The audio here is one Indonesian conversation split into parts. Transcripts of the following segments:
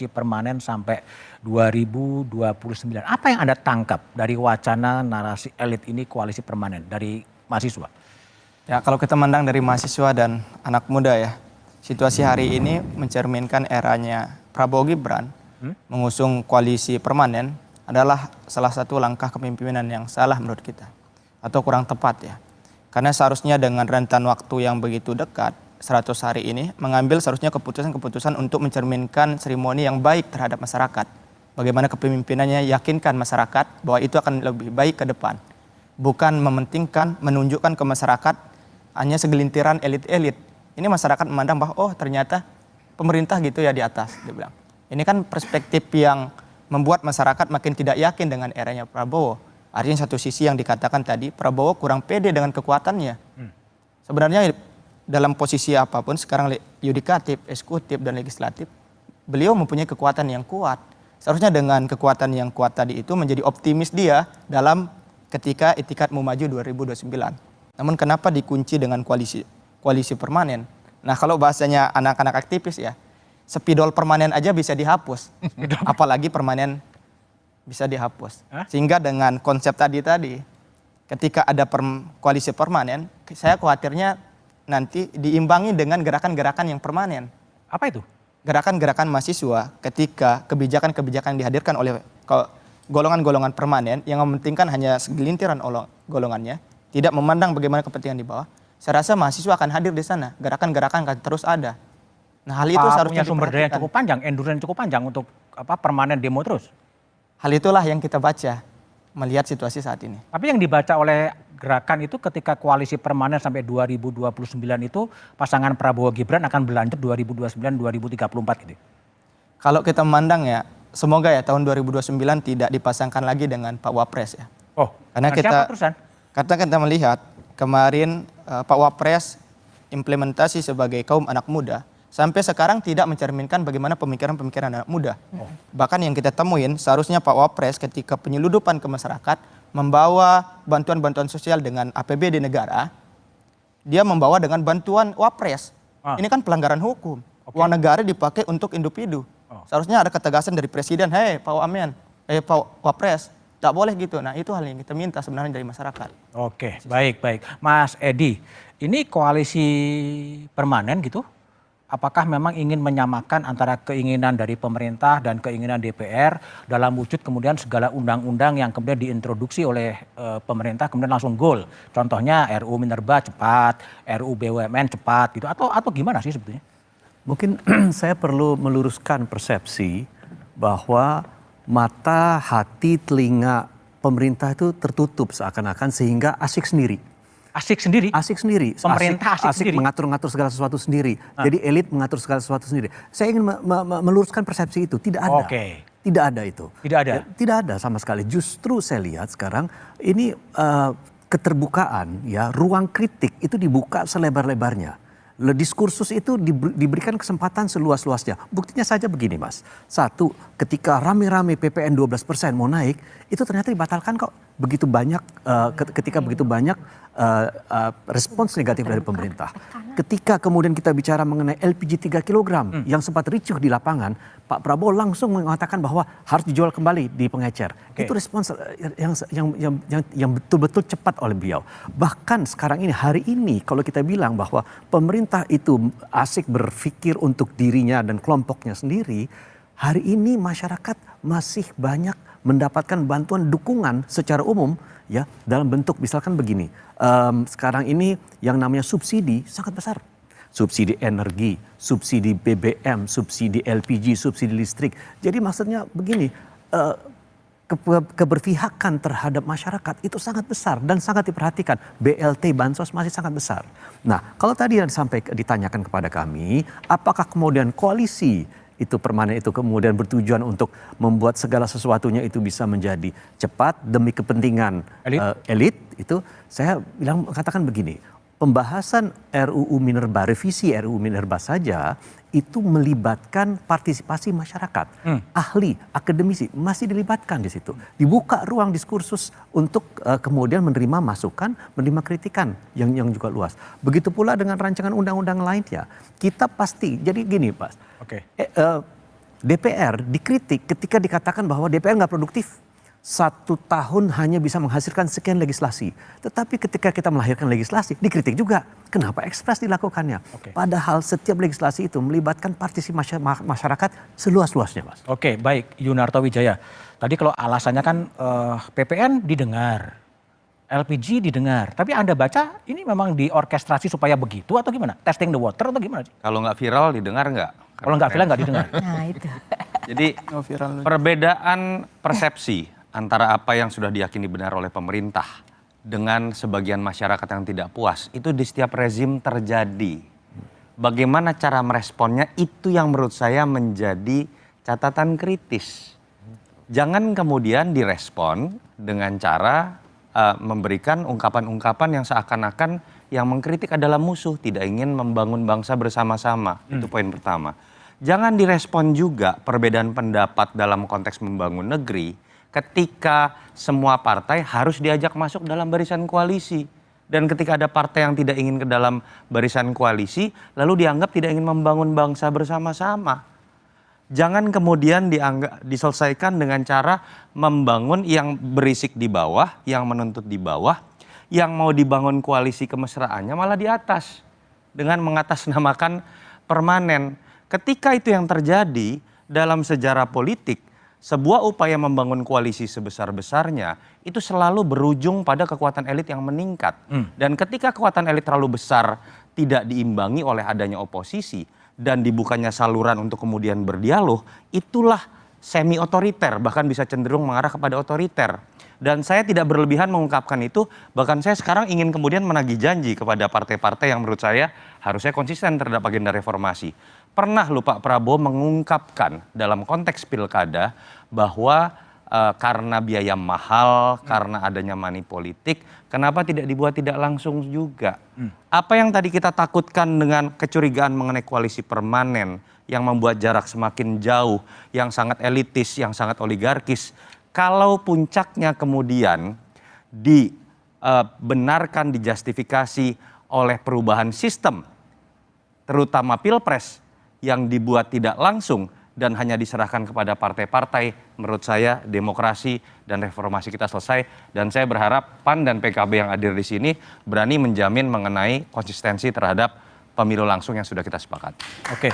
permanen sampai 2029. Apa yang Anda tangkap dari wacana narasi elit ini koalisi permanen dari mahasiswa? Ya, kalau kita mandang dari mahasiswa dan anak muda ya, situasi hari ini mencerminkan eranya Prabowo Gibran mengusung koalisi permanen adalah salah satu langkah kepemimpinan yang salah menurut kita atau kurang tepat ya. Karena seharusnya dengan rentan waktu yang begitu dekat, 100 hari ini, mengambil seharusnya keputusan-keputusan untuk mencerminkan seremoni yang baik terhadap masyarakat. Bagaimana kepemimpinannya yakinkan masyarakat bahwa itu akan lebih baik ke depan. Bukan mementingkan, menunjukkan ke masyarakat hanya segelintiran elit-elit. Ini masyarakat memandang bahwa oh ternyata pemerintah gitu ya di atas, dia bilang. Ini kan perspektif yang membuat masyarakat makin tidak yakin dengan eranya Prabowo. Artinya satu sisi yang dikatakan tadi, Prabowo kurang pede dengan kekuatannya. Sebenarnya dalam posisi apapun sekarang yudikatif, eksekutif, dan legislatif, beliau mempunyai kekuatan yang kuat. Seharusnya dengan kekuatan yang kuat tadi itu menjadi optimis dia dalam ketika itikat mau maju 2029. Namun kenapa dikunci dengan koalisi permanen? Nah kalau bahasanya anak-anak aktivis ya, spidol permanen aja bisa dihapus. Apalagi permanen bisa dihapus. Sehingga dengan konsep tadi, ketika ada koalisi permanen, saya khawatirnya nanti diimbangi dengan gerakan-gerakan yang permanen. Apa itu? Gerakan-gerakan mahasiswa ketika kebijakan-kebijakan yang dihadirkan oleh golongan-golongan permanen yang mementingkan hanya segelintiran golongannya, tidak memandang bagaimana kepentingan di bawah, saya rasa mahasiswa akan hadir di sana. Gerakan-gerakan akan terus ada. Nah hal itu seharusnya punya sumber daya cukup panjang, endurance cukup panjang untuk permanen demo terus. Hal itulah yang kita baca melihat situasi saat ini. Tapi yang dibaca oleh gerakan itu ketika koalisi permanen sampai 2029 itu pasangan Prabowo Gibran akan berlanjut 2029-2034 gitu. Kalau kita memandang ya, semoga ya tahun 2029 tidak dipasangkan lagi dengan Pak Wapres ya. Oh, karena kita melihat kemarin Pak Wapres implementasi sebagai kaum anak muda sampai sekarang tidak mencerminkan bagaimana pemikiran-pemikiran anak muda. Bahkan yang kita temuin seharusnya Pak Wapres ketika penyeludupan ke masyarakat membawa bantuan-bantuan sosial dengan APBD negara, dia membawa dengan bantuan Wapres. Ini kan pelanggaran hukum. Uang negara dipakai untuk individu. Seharusnya ada ketegasan dari Presiden, hei Pak Wamen, Pak Wapres, tak boleh gitu. Nah itu hal yang kita minta sebenarnya dari masyarakat. Oke, baik. Mas Edi, ini koalisi permanen gitu, apakah memang ingin menyamakan antara keinginan dari pemerintah dan keinginan DPR dalam wujud kemudian segala undang-undang yang kemudian diintroduksi oleh pemerintah kemudian langsung goal. Contohnya RUU Minerba cepat, RUU BUMN cepat gitu atau gimana sih sebetulnya? Mungkin saya perlu meluruskan persepsi bahwa mata, hati, telinga pemerintah itu tertutup seakan-akan sehingga asik sendiri. Asik sendiri? Asik sendiri. Pemerintah asik sendiri? Mengatur-ngatur segala sesuatu sendiri. Jadi elit mengatur segala sesuatu sendiri. Saya ingin meluruskan persepsi itu. Tidak ada. Tidak ada itu. Tidak ada? Tidak ada sama sekali. Justru saya lihat sekarang ini keterbukaan, ya, ruang kritik itu dibuka selebar-lebarnya. Diskursus itu diberikan kesempatan seluas-luasnya. Buktinya saja begini Mas. Satu, ketika rame-rame PPN 12% mau naik, itu ternyata dibatalkan kok. Begitu banyak, ketika begitu banyak respons negatif dari pemerintah. Ketika kemudian kita bicara mengenai LPG 3 kg yang sempat ricuh di lapangan, Pak Prabowo langsung mengatakan bahwa harus dijual kembali di pengecer. Itu respons yang betul-betul cepat oleh beliau. Bahkan sekarang ini, hari ini kalau kita bilang bahwa pemerintah itu asik berpikir untuk dirinya dan kelompoknya sendiri, hari ini masyarakat masih banyak mendapatkan bantuan dukungan secara umum ya dalam bentuk misalkan begini. Sekarang ini yang namanya subsidi sangat besar. Subsidi energi, subsidi BBM, subsidi LPG, subsidi listrik. Jadi maksudnya begini, keberpihakan terhadap masyarakat itu sangat besar dan sangat diperhatikan. BLT, bansos masih sangat besar. Nah, kalau tadi yang ditanyakan kepada kami, apakah kemudian koalisi itu permanen itu kemudian bertujuan untuk membuat segala sesuatunya itu bisa menjadi cepat demi kepentingan elit, itu saya katakan begini. Pembahasan RUU Minerba, revisi RUU Minerba saja itu melibatkan partisipasi masyarakat, ahli, akademisi masih dilibatkan di situ. Dibuka ruang diskursus untuk kemudian menerima masukan, menerima kritikan yang juga luas. Begitu pula dengan rancangan undang-undang lainnya. Kita pasti, jadi gini Pak, DPR dikritik ketika dikatakan bahwa DPR nggak produktif. 1 tahun hanya bisa menghasilkan sekian legislasi. Tetapi ketika kita melahirkan legislasi, dikritik juga. Kenapa ekspres dilakukannya? Oke. Padahal setiap legislasi itu melibatkan partisipasi masyarakat seluas-luasnya, Mas. Oke, baik, Yunarto Wijaya. Tadi kalau alasannya kan PPN didengar, LPG didengar. Tapi Anda baca ini memang diorkestrasi supaya begitu atau gimana? Testing the water atau gimana sih? Kalau nggak viral didengar nggak? Kalau nggak viral nggak didengar. Nah itu. Jadi Oh, viral. perbedaan persepsi antara apa yang sudah diyakini benar oleh pemerintah dengan sebagian masyarakat yang tidak puas itu di setiap rezim terjadi. Bagaimana cara meresponnya itu yang menurut saya menjadi catatan kritis. Jangan kemudian direspon dengan cara memberikan ungkapan-ungkapan yang seakan-akan yang mengkritik adalah musuh, tidak ingin membangun bangsa bersama-sama. Itu poin pertama. Jangan direspon juga perbedaan pendapat dalam konteks membangun negeri ketika semua partai harus diajak masuk dalam barisan koalisi. Dan ketika ada partai yang tidak ingin ke dalam barisan koalisi, lalu dianggap tidak ingin membangun bangsa bersama-sama. Jangan kemudian diselesaikan dengan cara membangun yang berisik di bawah, yang menuntut di bawah, yang mau dibangun koalisi kemesraannya malah di atas. Dengan mengatasnamakan permanen. Ketika itu yang terjadi dalam sejarah politik, sebuah upaya membangun koalisi sebesar-besarnya itu selalu berujung pada kekuatan elit yang meningkat. Dan ketika kekuatan elit terlalu besar tidak diimbangi oleh adanya oposisi dan dibukanya saluran untuk kemudian berdialog, itulah semi otoriter, bahkan bisa cenderung mengarah kepada otoriter. Dan saya tidak berlebihan mengungkapkan itu, bahkan saya sekarang ingin kemudian menagih janji kepada partai-partai yang menurut saya harusnya konsisten terhadap agenda reformasi. Pernah lho Pak Prabowo mengungkapkan dalam konteks pilkada bahwa karena biaya mahal, karena adanya money politik, kenapa tidak dibuat tidak langsung juga? Apa yang tadi kita takutkan dengan kecurigaan mengenai koalisi permanen yang membuat jarak semakin jauh, yang sangat elitis, yang sangat oligarkis, kalau puncaknya kemudian dibenarkan, dijustifikasi oleh perubahan sistem, terutama pilpres, yang dibuat tidak langsung dan hanya diserahkan kepada partai-partai, menurut saya demokrasi dan reformasi kita selesai. Dan saya berharap PAN dan PKB yang hadir di sini berani menjamin mengenai konsistensi terhadap pemilu langsung yang sudah kita sepakat. Oke,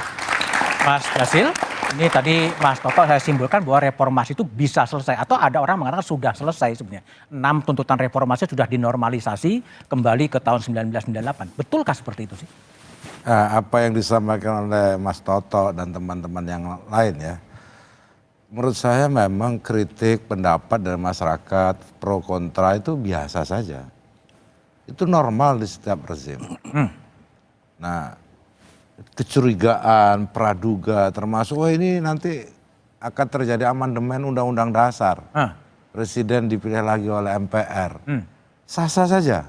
Mas Basil, ini tadi Mas Toto saya simpulkan bahwa reformasi itu bisa selesai atau ada orang mengatakan sudah selesai sebenarnya. 6 tuntutan reformasi sudah dinormalisasi kembali ke tahun 1998. Betulkah seperti itu sih? Apa yang disampaikan oleh Mas Toto dan teman-teman yang lain ya, menurut saya memang kritik pendapat dari masyarakat pro kontra itu biasa saja. Itu normal di setiap rezim. Nah, kecurigaan, praduga, termasuk ini nanti akan terjadi amandemen Undang-Undang Dasar. Presiden dipilih lagi oleh MPR. Sah-sah saja.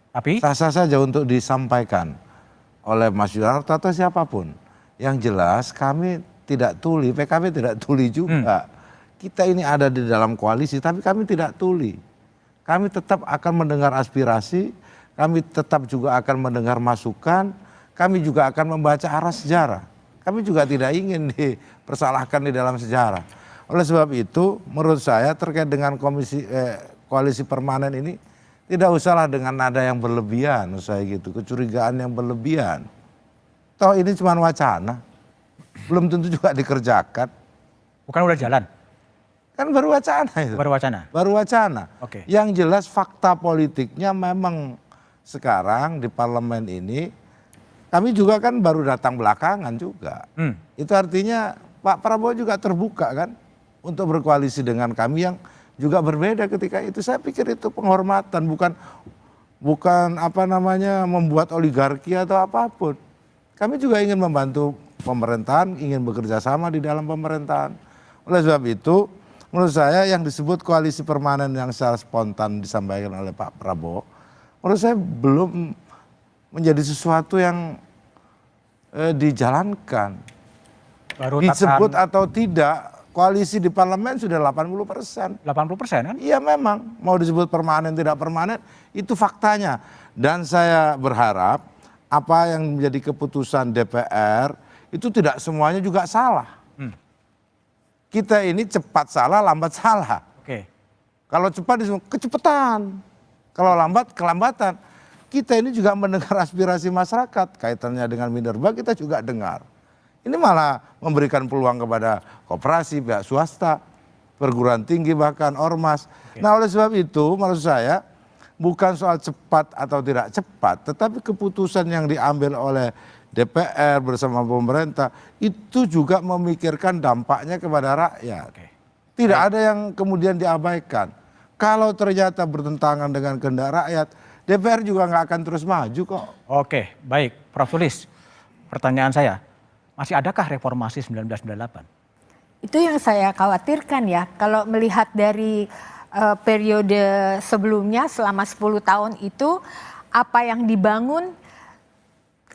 Tapi Sah-sah saja untuk disampaikan oleh Mas Yunarto atau siapapun. Yang jelas kami tidak tuli, PKB tidak tuli juga. Kita ini ada di dalam koalisi tapi kami tidak tuli. Kami tetap akan mendengar aspirasi, kami tetap juga akan mendengar masukan, kami juga akan membaca arah sejarah. Kami juga tidak ingin dipersalahkan di dalam sejarah. Oleh sebab itu menurut saya terkait dengan koalisi permanen ini, tidak usahlah dengan nada yang berlebihan, saya gitu, kecurigaan yang berlebihan. Toh ini cuma wacana, belum tentu juga dikerjakan. bukan udah jalan, Kan baru wacana itu. baru wacana. Baru wacana. Oke. Yang jelas fakta politiknya memang sekarang di parlemen ini, kami juga kan baru datang belakangan juga. Itu artinya Pak Prabowo juga terbuka kan untuk berkoalisi dengan kami yang juga berbeda ketika itu. Saya pikir itu penghormatan, bukan apa namanya membuat oligarki atau apapun. Kami juga ingin membantu pemerintahan, ingin bekerja sama di dalam pemerintahan. Oleh sebab itu, menurut saya yang disebut koalisi permanen yang secara spontan disampaikan oleh Pak Prabowo, menurut saya belum menjadi sesuatu yang dijalankan. Baru Disebut atau tidak, koalisi di parlemen sudah 80%. 80% kan? Iya memang, mau disebut permanen tidak permanen, itu faktanya. Dan saya berharap apa yang menjadi keputusan DPR itu tidak semuanya juga salah. kita ini cepat salah, lambat salah. Oke. Kalau cepat disebut kecepatan, kalau lambat kelambatan. Kita ini juga mendengar aspirasi masyarakat, kaitannya dengan Minerba kita juga dengar. Ini malah memberikan peluang kepada koperasi, pihak swasta, perguruan tinggi bahkan ormas. Nah oleh sebab itu maksud saya bukan soal cepat atau tidak cepat, tetapi keputusan yang diambil oleh DPR bersama pemerintah itu juga memikirkan dampaknya kepada rakyat. Tidak ada yang kemudian diabaikan. Kalau ternyata bertentangan dengan kehendak rakyat, DPR juga nggak akan terus maju kok. Oke, baik. Prof. Sulis, pertanyaan saya, masih adakah reformasi 1998? Itu yang saya khawatirkan ya, kalau melihat dari periode sebelumnya selama 10 tahun itu, apa yang dibangun,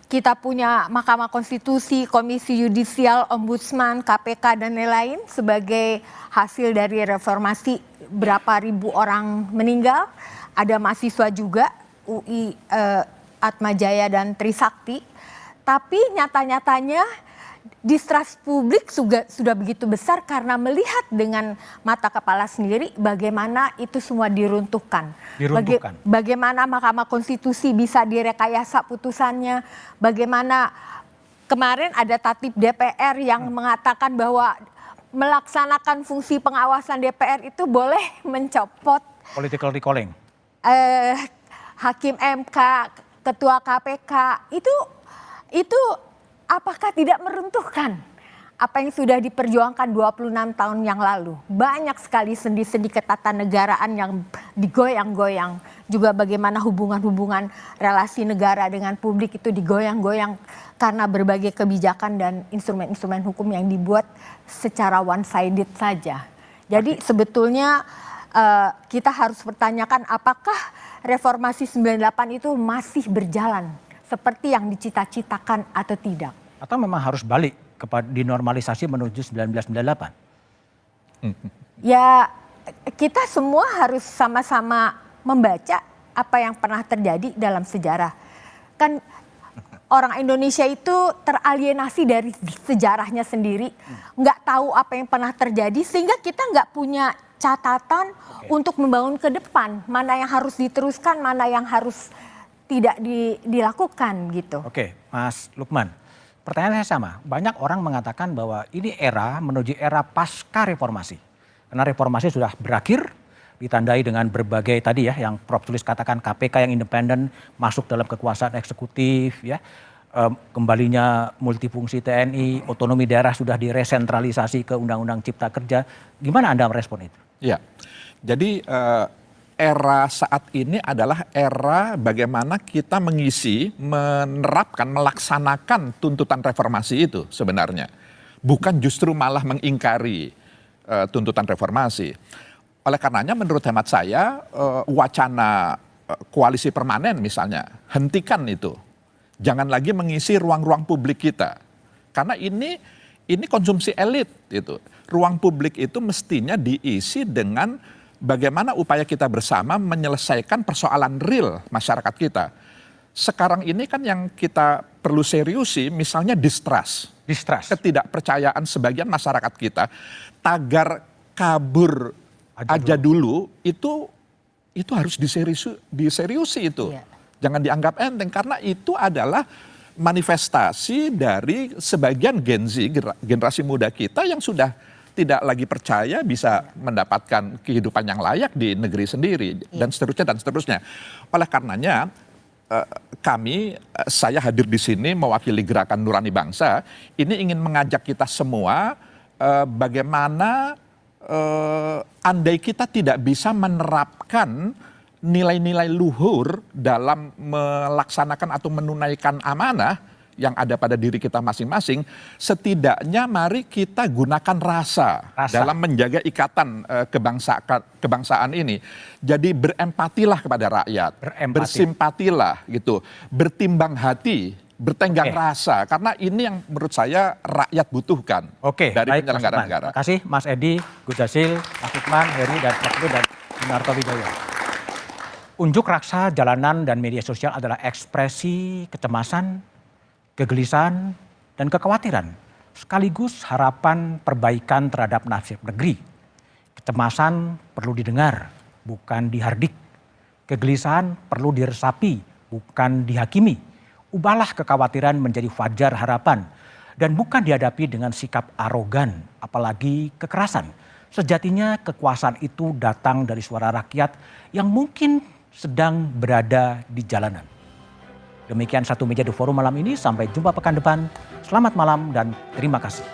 kita punya Mahkamah Konstitusi, Komisi Yudisial, Ombudsman, KPK, dan lain-lain sebagai hasil dari reformasi, berapa ribu orang meninggal, ada mahasiswa juga, UI, Atmajaya dan Trisakti, tapi nyata-nyatanya distrust publik sudah begitu besar karena melihat dengan mata kepala sendiri bagaimana itu semua diruntuhkan. Bagaimana Mahkamah Konstitusi bisa direkayasa putusannya, bagaimana kemarin ada tatip DPR yang mengatakan bahwa melaksanakan fungsi pengawasan DPR itu boleh mencopot Political recalling. Hakim MK, Ketua KPK, itu apakah tidak meruntuhkan apa yang sudah diperjuangkan 26 tahun yang lalu? Banyak sekali sendi-sendi ketatanegaraan yang digoyang-goyang. Juga bagaimana hubungan-hubungan relasi negara dengan publik itu digoyang-goyang karena berbagai kebijakan dan instrumen-instrumen hukum yang dibuat secara one-sided saja. Jadi sebetulnya kita harus pertanyakan apakah reformasi 98 itu masih berjalan seperti yang dicita-citakan atau tidak. Atau memang harus balik kepada dinormalisasi menuju 1998? Ya kita semua harus sama-sama membaca apa yang pernah terjadi dalam sejarah. Kan orang Indonesia itu teralienasi dari sejarahnya sendiri. Nggak tahu apa yang pernah terjadi sehingga kita nggak punya catatan untuk membangun ke depan. Mana yang harus diteruskan, mana yang harus tidak dilakukan gitu. Oke, Mas Lukman. Pertanyaan saya sama, banyak orang mengatakan bahwa ini era menuju era pasca reformasi. Karena reformasi sudah berakhir, ditandai dengan berbagai tadi ya, yang Prof. Sulis katakan KPK yang independen, masuk dalam kekuasaan eksekutif, ya, kembalinya multifungsi TNI, otonomi daerah sudah diresentralisasi ke Undang-Undang Cipta Kerja. Gimana Anda merespon itu? Ya, jadi era saat ini adalah era bagaimana kita mengisi, menerapkan, melaksanakan tuntutan reformasi itu sebenarnya. Bukan justru malah mengingkari tuntutan reformasi. Oleh karenanya menurut hemat saya wacana koalisi permanen misalnya, hentikan itu. Jangan lagi mengisi ruang-ruang publik kita. Karena ini konsumsi elit itu. Ruang publik itu mestinya diisi dengan bagaimana upaya kita bersama menyelesaikan persoalan real masyarakat kita. Sekarang ini kan yang kita perlu seriusi misalnya distrust. Ketidakpercayaan sebagian masyarakat kita. Tagar kabur aja dulu itu harus diseriusi itu. Iya. Jangan dianggap enteng karena itu adalah manifestasi dari sebagian Gen Z, generasi muda kita yang sudah tidak lagi percaya bisa mendapatkan kehidupan yang layak di negeri sendiri dan seterusnya. Oleh karenanya saya hadir di sini mewakili Gerakan Nurani Bangsa, ini ingin mengajak kita semua bagaimana andai kita tidak bisa menerapkan nilai-nilai luhur dalam melaksanakan atau menunaikan amanah yang ada pada diri kita masing-masing, setidaknya mari kita gunakan rasa. Dalam menjaga ikatan kebangsaan ini. Jadi berempatilah kepada rakyat, bersimpatilah gitu, bertimbang hati, bertenggang rasa, karena ini yang menurut saya rakyat butuhkan dari penyelenggara negara. Terima kasih Mas Edi, Gus Jazil, Mas Lukman, Heri, dan Prof. dan Sunarto Wijoyo. Unjuk rasa jalanan dan media sosial adalah ekspresi kecemasan, kegelisahan, dan kekhawatiran sekaligus harapan perbaikan terhadap nasib negeri. Kecemasan perlu didengar, bukan dihardik. Kegelisahan perlu diresapi, bukan dihakimi. Ubahlah kekhawatiran menjadi fajar harapan dan bukan dihadapi dengan sikap arogan, apalagi kekerasan. Sejatinya kekuasaan itu datang dari suara rakyat yang mungkin sedang berada di jalanan. Demikian Satu Meja The Forum malam ini, sampai jumpa pekan depan. Selamat malam dan terima kasih.